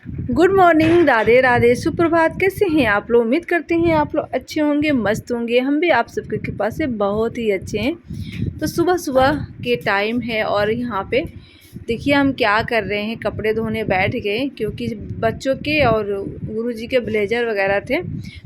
Good morning, Radhe Radhe, सुप्रभात। कैसे हैं आप लोग? उम्मीद करते हैं आप लोग अच्छे होंगे, मस्त होंगे। हम भी आप सबके कृपा से बहुत ही अच्छे हैं। तो सुबह सुबह के टाइम है और यहाँ पे देखिए हम क्या कर रहे हैं, कपड़े धोने बैठ गए क्योंकि बच्चों के और गुरुजी के ब्लेजर वगैरह थे।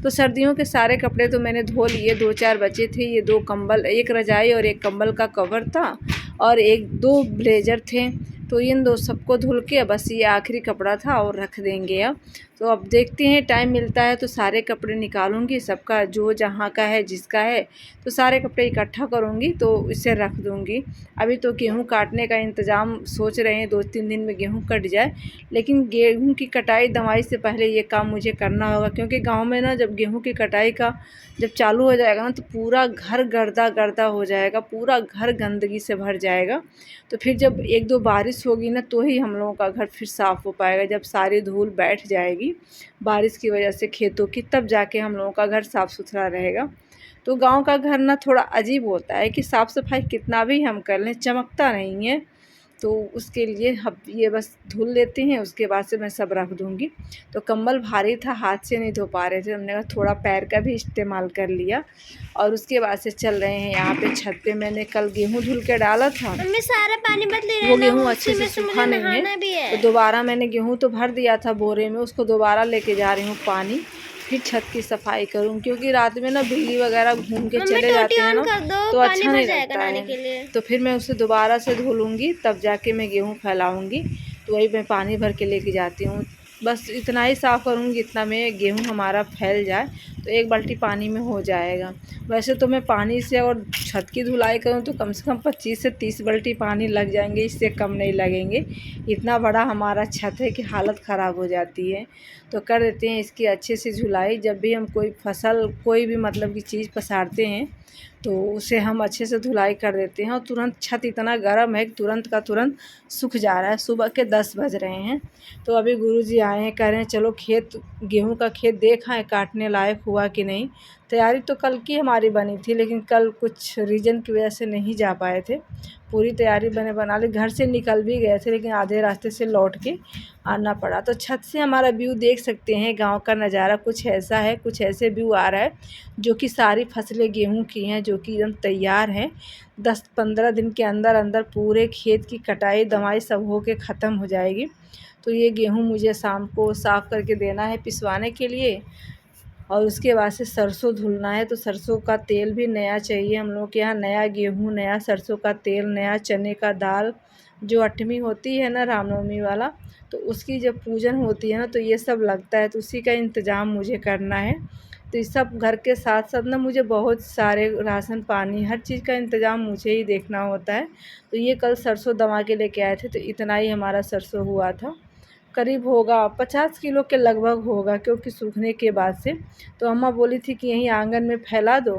तो सर्दियों के सारे कपड़े तो मैंने धो लिए, 2-4 बचे थे। ये 2 कंबल, एक रजाई और एक कंबल का कवर था और एक 2 ब्लेजर थे। तो इन 2 सबको धुल के बस ये आखिरी कपड़ा था और रख देंगे अब। तो अब देखते हैं, टाइम मिलता है तो सारे कपड़े निकालूंगी, सबका जो जहाँ का है जिसका है तो सारे कपड़े इकट्ठा करूँगी तो इसे रख दूँगी। अभी तो गेहूँ काटने का इंतज़ाम सोच रहे हैं, 2-3 दिन में गेहूँ कट जाए। लेकिन गेहूँ की कटाई दवाई से पहले ये काम मुझे करना होगा क्योंकि गाँव में ना जब गेहूँ की कटाई का जब चालू हो जाएगा ना तो पूरा घर गर्दा गर्दा हो जाएगा, पूरा घर गंदगी से भर जाएगा। तो फिर जब 1-2 बारिश होगी ना तो ही हम लोगों का घर फिर साफ़ हो पाएगा। जब सारी धूल बैठ जाएगी बारिश की वजह से खेतों की, तब जाके हम लोगों का घर साफ़ सुथरा रहेगा। तो गांव का घर ना थोड़ा अजीब होता है कि साफ़ सफाई कितना भी हम कर लें चमकता नहीं है। तो उसके लिए हम ये बस धुल लेते हैं, उसके बाद से मैं सब रख दूँगी। तो कंबल भारी था, हाथ से नहीं धो पा रहे थे, हमने कहा थोड़ा पैर का भी इस्तेमाल कर लिया। और उसके बाद से चल रहे हैं यहाँ पे छत पे। मैंने कल गेहूँ धुल के डाला था, मम्मी सारा पानी मत ले वो रहना, गेहूँ अच्छे उसी से में से सूखा मुझे नहीं है। नहाना भी है। तो दोबारा मैंने गेहूँ तो भर दिया था बोरे में, उसको दोबारा लेके जा रही हूँ पानी। फिर छत की सफाई करूँ क्योंकि रात में ना बिल्ली वगैरह घूम के मम्मी चले टोटी जाते हैं ऑन ना कर दो, तो पानी अच्छा भर नहीं जाएगा लगता नहाने है। के लिए। तो फिर मैं उसे दोबारा से धुलूँगी तब जाके मैं गेहूँ फैलाऊँगी। तो वही मैं पानी भर के लेके जाती हूँ। बस इतना ही साफ़ करूँगी, इतना में गेहूँ हमारा फैल जाए तो 1 बाल्टी पानी में हो जाएगा। वैसे तो मैं पानी से और छत की धुलाई करूँ तो कम से कम 25 से 30 बाल्टी पानी लग जाएंगे, इससे कम नहीं लगेंगे। इतना बड़ा हमारा छत है कि हालत ख़राब हो जाती है। तो कर देते हैं इसकी अच्छे से धुलाई। जब भी हम कोई फसल, कोई भी मतलब की चीज़ पसारते हैं तो उसे हम अच्छे से धुलाई कर देते हैं। और तुरंत छत इतना गर्म है कि तुरंत का तुरंत सूख जा रहा है। सुबह के 10 बज रहे हैं। तो अभी गुरुजी आए हैं, कह रहे हैं चलो खेत, गेहूं का खेत देखा है काटने लायक हुआ कि नहीं। तैयारी तो कल की हमारी बनी थी लेकिन कल कुछ रीज़न की वजह से नहीं जा पाए थे। पूरी तैयारी मैंने बना ली, घर से निकल भी गए थे लेकिन आधे रास्ते से लौट के आना पड़ा। तो छत से हमारा व्यू देख सकते हैं, गांव का नज़ारा कुछ ऐसा है, कुछ ऐसे व्यू आ रहा है जो कि सारी फसलें गेहूं की हैं जो कि एकदम तैयार हैं। 10-15 दिन के अंदर अंदर पूरे खेत की कटाई दवाई सब हो के ख़त्म हो जाएगी। तो ये गेहूँ मुझे शाम को साफ़ करके देना है पिसवाने के लिए। और उसके बाद से सरसों धुलना है। तो सरसों का तेल भी नया चाहिए हम लोग के यहाँ, नया गेहूँ, नया सरसों का तेल, नया चने का दाल। जो अठमी होती है ना रामनवमी वाला, तो उसकी जब पूजन होती है ना तो ये सब लगता है, तो उसी का इंतज़ाम मुझे करना है। तो ये सब घर के साथ साथ ना मुझे बहुत सारे राशन पानी हर चीज़ का इंतज़ाम मुझे ही देखना होता है। तो ये कल सरसों दमा के लेके आए थे तो इतना ही हमारा सरसों हुआ था। करीब होगा 50 किलो के लगभग होगा क्योंकि सूखने के बाद से। तो अम्मा बोली थी कि यहीं आंगन में फैला दो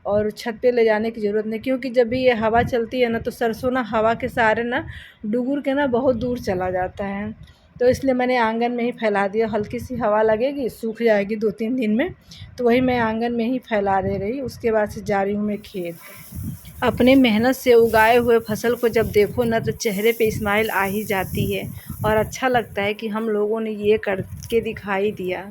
और छत पे ले जाने की ज़रूरत नहीं, क्योंकि जब भी ये हवा चलती है ना तो सरसों ना हवा के सहारे ना डुगुर के ना बहुत दूर चला जाता है। तो इसलिए मैंने आंगन में ही फैला दिया, हल्की सी हवा लगेगी, सूख जाएगी 2-3 दिन में। तो वही मैं आंगन में ही फैला दे रही। उसके बाद से जा रही हूँ मैं खेत। अपने मेहनत से उगाए हुए फसल को जब देखो ना तो चेहरे पे स्माइल आ ही जाती है और अच्छा लगता है कि हम लोगों ने ये करके दिखाई दिया।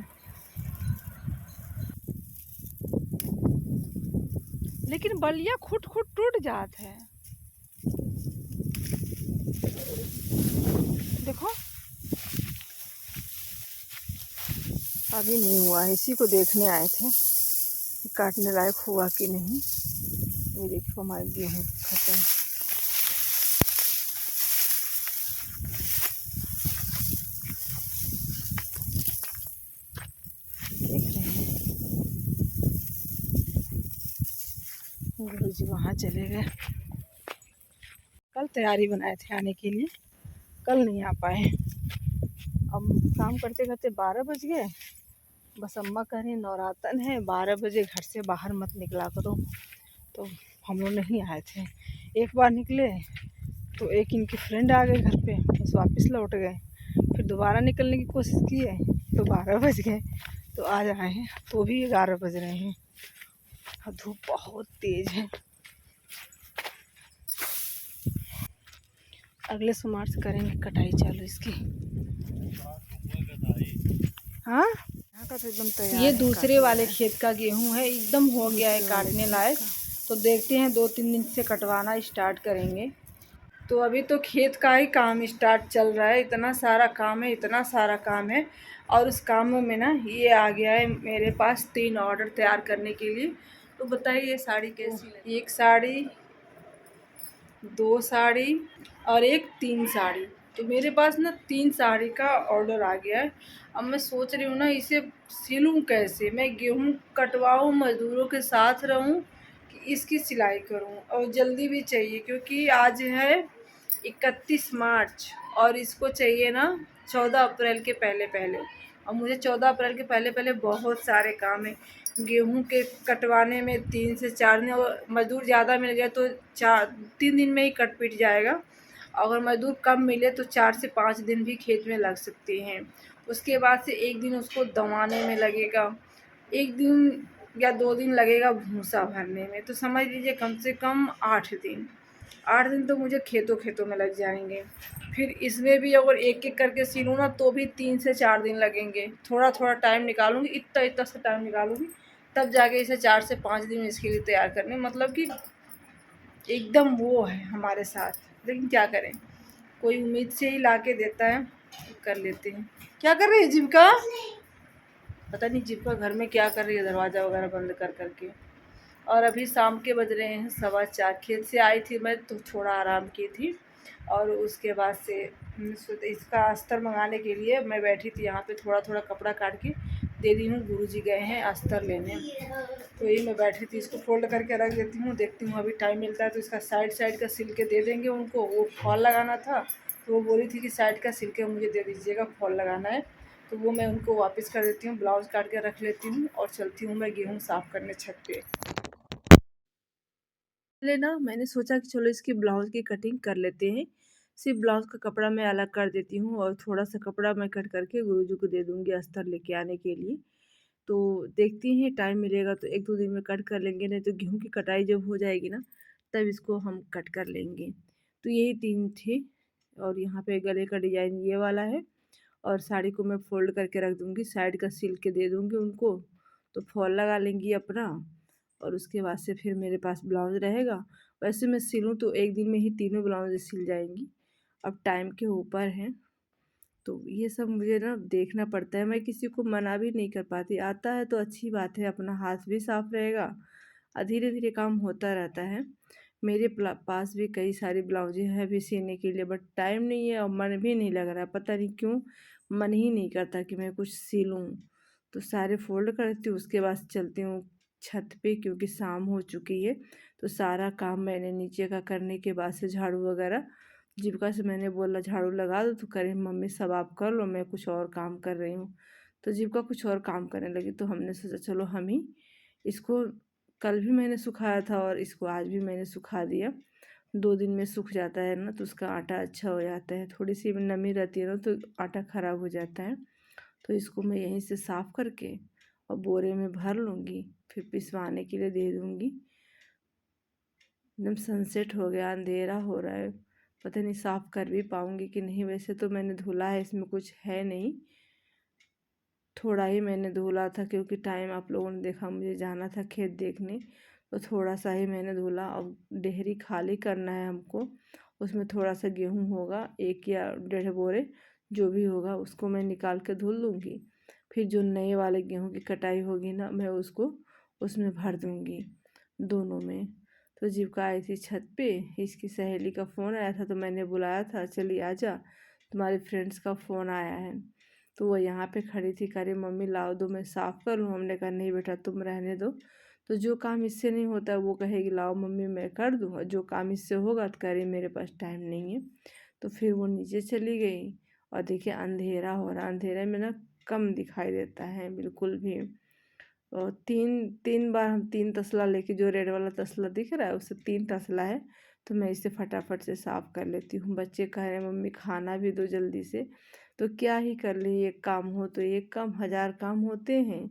लेकिन बलिया खुट खुट टूट जात है, देखो। अभी नहीं हुआ है, इसी को देखने आए थे काटने लायक हुआ कि नहीं। ये देखो हमारे गेहूँ की फसल। देख रहे हैं गुरु जी वहाँ चले गए। कल तैयारी बनाए थे आने के लिए, कल नहीं आ पाए। अब काम करते करते 12 बज गए। बस अम्मा कह रही नवरातन है, 12 बजे घर से बाहर मत निकला करो। तो हम लोग नहीं आए थे। एक बार निकले तो एक इनकी फ्रेंड आ गई घर पे, बस वापस लौट गए। फिर दोबारा निकलने की कोशिश किए तो 12 बज गए। तो आज आए हैं तो भी 11 बज रहे हैं और धूप बहुत तेज़ है। अगले सोमवार से करेंगे कटाई चालू इसकी। हाँ, यहाँ का तो एकदम तैयार ये है, दूसरे वाले खेत का गेहूं है, एकदम हो गया है काटने लायक। तो देखते हैं 2-3 दिन से कटवाना स्टार्ट करेंगे। तो अभी तो खेत का ही काम स्टार्ट चल रहा है, इतना सारा काम है, इतना सारा काम है। और उस काम में ना ये आ गया है मेरे पास 3 ऑर्डर तैयार करने के लिए। तो बताइए ये साड़ी कैसी लगी? एक साड़ी, 2 साड़ी और एक 3 साड़ी। तो मेरे पास ना 3 साड़ी का ऑर्डर आ गया है। अब मैं सोच रही हूँ ना इसे सिलूँ कैसे? मैं गेहूँ कटवाऊँ, मज़दूरों के साथ रहूँ कि इसकी सिलाई करूँ? और जल्दी भी चाहिए क्योंकि आज है 31 मार्च और इसको चाहिए ना 14 अप्रैल के पहले-पहले। और मुझे 14 अप्रैल के पहले-पहले बहुत सारे काम हैं। गेहूँ के कटवाने में 3 से 4 दिन, और मज़दूर ज़्यादा मिल गया तो 3 दिन में ही कट पिट जाएगा। अगर मज़दूर कम मिले तो 4 से 5 दिन भी खेत में लग सकते हैं। उसके बाद से 1 दिन उसको दवाने में लगेगा, 1 दिन या 2 दिन लगेगा भूसा भरने में। तो समझ लीजिए कम से कम 8 दिन। 8 दिन तो मुझे खेतों-खेतों में लग जाएँगे। फिर इसमें भी अगर एक-एक करके सिलूँ ना तो भी 3 से 4 दिन लगेंगे। थोड़ा-थोड़ा टाइम निकालूँगी, इतना-इतना सा टाइम निकालूँगी, तब जाके इसे 4 से 5 दिन इसके लिए तैयार करने, मतलब कि एकदम वो है हमारे साथ। लेकिन क्या करें, कोई उम्मीद से ही ला के देता है, तो कर लेते हैं। क्या कर रही है जीविका? पता नहीं जीविका घर में क्या कर रही है, दरवाज़ा वगैरह बंद कर कर के। और अभी शाम के बज रहे हैं 4:15। खेत से आई थी मैं तो थोड़ा आराम की थी, और उसके बाद से इसका अस्तर मंगाने के लिए मैं बैठी थी यहाँ पे, थोड़ा थोड़ा कपड़ा काट के दे दी हूँ। गुरुजी गए हैं अस्तर लेने, तो यही मैं बैठी थी, इसको फोल्ड करके रख देती हूँ। देखती हूँ अभी टाइम मिलता है तो इसका साइड साइड का सिल के दे देंगे उनको। वो फॉल लगाना था तो वो बोली थी कि साइड का सिल के मुझे दे दीजिएगा, फॉल लगाना है। तो वो मैं उनको वापस कर देती हूँ, ब्लाउज़ काट के रख लेती हूँ और चलती हूँ मैं गेहूँ साफ़ करने छत पे। पहले ना मैंने सोचा कि चलो इसकी ब्लाउज़ की कटिंग कर लेते हैं। सिर्फ़ ब्लाउज़ का कपड़ा मैं अलग कर देती हूँ और थोड़ा-सा कपड़ा मैं कट करके गुरुजी को दे दूँगी अस्तर लेके आने के लिए। तो देखते हैं टाइम मिलेगा तो 1-2 दिन में कट कर लेंगे, नहीं तो गेहूँ की कटाई जब हो जाएगी ना तब इसको हम कट कर लेंगे। तो यही 3 थे, और यहाँ पे गले का डिज़ाइन ये वाला है। और साड़ी को मैं फ़ोल्ड करके रख दूँगी, साइड का सिल के दे दूँगी उनको, तो फॉल लगा लेंगी अपना। और उसके बाद से फिर मेरे पास ब्लाउज़ रहेगा। वैसे मैं सिलूँ तो 1 दिन में ही तीनों ब्लाउज़ें सिल जाएँगी, अब टाइम के ऊपर है। तो ये सब मुझे ना देखना पड़ता है, मैं किसी को मना भी नहीं कर पाती। आता है तो अच्छी बात है, अपना हाथ भी साफ रहेगा और धीरे-धीरे काम होता रहता है। मेरे पास भी कई सारी ब्लाउजें हैं अभी सीने के लिए, बट टाइम नहीं है और मन भी नहीं लग रहा है, पता नहीं क्यों मन ही नहीं करता कि मैं कुछ सिलूँ। तो सारे फ़ोल्ड करती हूँ, उसके बाद चलती हूँ छत पे क्योंकि शाम हो चुकी है। तो सारा काम मैंने नीचे का करने के बाद से झाड़ू वगैरह, जीविका से मैंने बोला झाड़ू लगा दो तो कह रही मम्मी सब आप कर लो, मैं कुछ और काम कर रही हूँ। तो जीविका कुछ और काम करने लगी, तो हमने सोचा चलो हम ही इसको, कल भी मैंने सुखाया था और इसको आज भी मैंने सुखा दिया। 2 दिन में सूख जाता है ना तो उसका आटा अच्छा हो जाता है, थोड़ी सी नमी रहती है ना तो आटा ख़राब हो जाता है। तो इसको मैं यहीं से साफ़ करके और बोरे में भर लूँगी, फिर पिसवाने के लिए दे दूँगी। एकदम सनसेट हो गया, अंधेरा हो रहा है, पता नहीं साफ़ कर भी पाऊँगी कि नहीं। वैसे तो मैंने धुला है, इसमें कुछ है नहीं, थोड़ा ही मैंने धुला था क्योंकि टाइम आप लोगों ने देखा, मुझे जाना था खेत देखने, तो थोड़ा सा ही मैंने धुला। अब डेहरी खाली करना है हमको, उसमें थोड़ा सा गेहूँ होगा, 1 या 1.5 बोरे जो भी होगा उसको मैं निकाल के धुल लूँगी। फिर जो नए वाले गेहूँ की कटाई होगी ना मैं उसको उसमें भर दूँगी, दोनों में। तो जीविका आई थी छत पे, इसकी सहेली का फ़ोन आया था तो मैंने बुलाया था, चली आजा तुम्हारे फ्रेंड्स का फ़ोन आया है। तो वो यहाँ पे खड़ी थी, कह रही मम्मी लाओ दो मैं साफ़ कर लूँ। हमने कहा नहीं बेटा तुम रहने दो, तो जो काम इससे नहीं होता वो कहेगी लाओ मम्मी मैं कर दूँ, और जो काम इससे होगा तो कह रही मेरे पास टाइम नहीं है। तो फिर वो नीचे चली गई और देखिए अंधेरा हो रहा, अंधेरे में ना कम दिखाई देता है बिल्कुल भी। और 3 बार हम 3 तसला लेके, जो रेड वाला तसला दिख रहा है उससे 3 तसला है, तो मैं इसे फटाफट से साफ़ कर लेती हूँ। बच्चे कह रहे हैं मम्मी खाना भी दो जल्दी से, तो क्या ही कर ली, एक काम हो तो एक काम, 1000 काम होते हैं,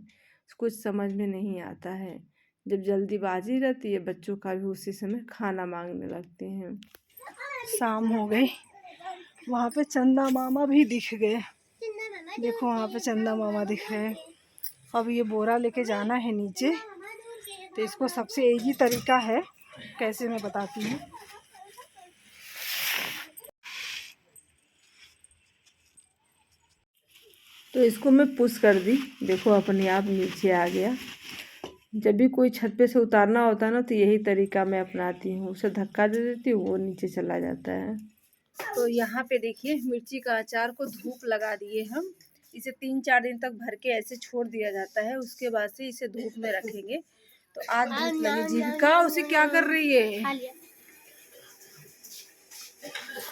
कुछ समझ में नहीं आता है। जब जल्दीबाजी रहती है बच्चों का भी उसी समय खाना मांगने लगते हैं। शाम हो गई, वहाँ पे चंदा मामा भी दिख गए। देखो वहाँ पे चंदा मामा दिख रहे हैं। अब ये बोरा लेके जाना है नीचे, तो इसको सबसे इजी तरीका है, कैसे मैं बताती हूँ। तो इसको मैं पुश कर दी, देखो अपने आप नीचे आ गया। जब भी कोई छत पे से उतारना होता है ना, तो यही तरीका मैं अपनाती हूँ, उसे धक्का दे देती हूँ, वो नीचे चला जाता है। तो यहाँ पे देखिए मिर्ची का अचार को धूप लगा दिए हम। इसे 3-4 दिन तक भर के ऐसे छोड़ दिया जाता है, उसके बाद से इसे धूप में रखेंगे। तो आज धूप लगी, जीविका उसे क्या कर रही है।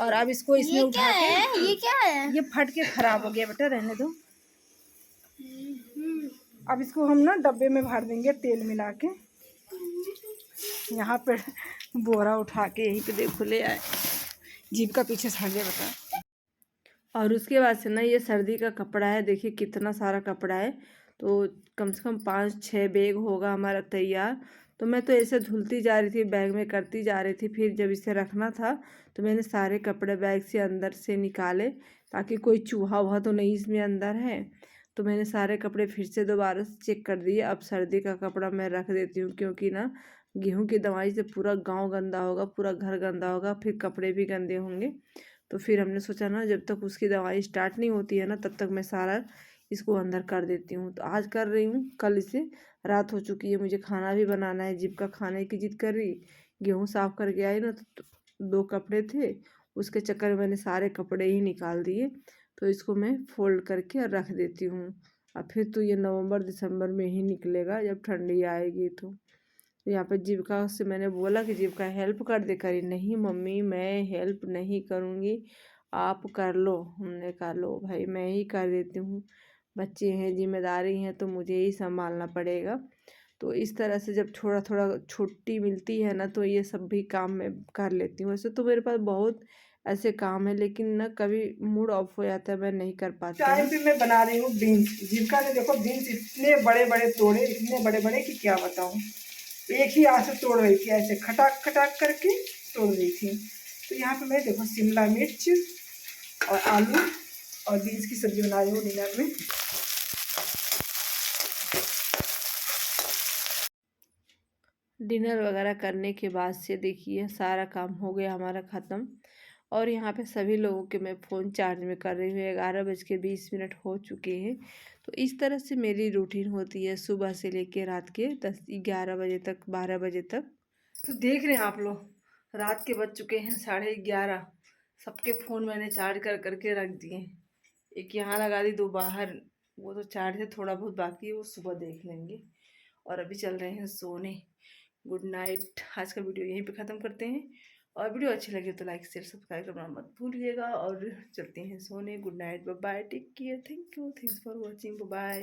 और अब इसको इसमें उठा के, ये क्या है, ये फट के खराब हो गया बेटा, रहने दो। अब इसको हम ना डब्बे में भर देंगे तेल मिला के। यहाँ पे बोरा उठा के यहीं पे देखो ले आए। जीप का पीछे छड़ गया बता। और उसके बाद से ना ये सर्दी का कपड़ा है, देखिए कितना सारा कपड़ा है। तो कम से कम 5-6 बैग होगा हमारा तैयार। तो मैं तो ऐसे धुलती जा रही थी, बैग में करती जा रही थी। फिर जब इसे रखना था तो मैंने सारे कपड़े बैग से अंदर से निकाले, ताकि कोई चूहा वूहा तो नहीं इसमें अंदर है। तो मैंने सारे कपड़े फिर से दोबारा से चेक कर दिए। अब सर्दी का कपड़ा मैं रख देती हूँ, क्योंकि ना गेहूँ की दवाई से पूरा गाँव गंदा होगा, पूरा घर गंदा होगा, फिर कपड़े भी गंदे होंगे। तो फिर हमने सोचा ना जब तक उसकी दवाई स्टार्ट नहीं होती है ना, तब तक मैं सारा इसको अंदर कर देती हूँ। तो आज कर रही हूँ, कल इसे रात हो चुकी है, मुझे खाना भी बनाना है। जीप का खाने की जिद कर रही, गेहूँ साफ करके आई ना, तो 2 कपड़े थे, उसके चक्कर में मैंने सारे कपड़े ही निकाल दिए। तो इसको मैं फोल्ड करके और रख देती हूँ। अब फिर तो ये नवंबर दिसंबर में ही निकलेगा, जब ठंडी आएगी। तो यहाँ पे जीविका से मैंने बोला कि जीविका हेल्प कर दे, करी नहीं मम्मी मैं हेल्प नहीं करूँगी, आप कर लो। हमने कहा लो भाई मैं ही कर देती हूँ, बच्चे हैं, जिम्मेदारी हैं, तो मुझे ही संभालना पड़ेगा। तो इस तरह से जब थोड़ा थोड़ा छुट्टी मिलती है ना, तो ये सब भी काम मैं कर लेती हूँ। वैसे तो मेरे पास बहुत ऐसे काम है, लेकिन ना कभी मूड ऑफ हो जाता है, मैं नहीं कर पाती टाइम हूँ। पे मैं बना रही हूँ बीन्स। जीविका ने देखो बीन्स इतने बड़े बड़े तोड़े, इतने बड़े बड़े कि क्या बताऊँ। एक ही हाथ से तोड़ रही थी, ऐसे खटाक खटाक करके तोड़ रही थी। तो यहाँ पे मैं देखो शिमला मिर्च और आलू और बीन्स की सब्जी बना रही हूँ डिनर में। डिनर वगैरह करने के बाद से देखिए सारा काम हो गया हमारा ख़त्म। और यहाँ पे सभी लोगों के मैं फ़ोन चार्ज में कर रही हूँ, 11:20 हो चुके हैं। तो इस तरह से मेरी रूटीन होती है, सुबह से लेके रात के 10-11 बजे तक, 12 बजे तक। तो देख रहे हैं आप लोग, रात के बज चुके हैं 11:30। सबके फ़ोन मैंने चार्ज कर करके रख दिए। एक यहाँ लगा दी, 2 बाहर, वो तो चार्ज है, थोड़ा बहुत बाकी है, वो सुबह देख लेंगे। और अभी चल रहे हैं सोने। Good night. आज का वीडियो यहीं पे ख़त्म करते हैं। और वीडियो अच्छी लगे तो लाइक शेयर सब्सक्राइब करना मत भूलिएगा। और चलते हैं सोने। Good night, bye bye, take care, thank you, thanks for watching, bye.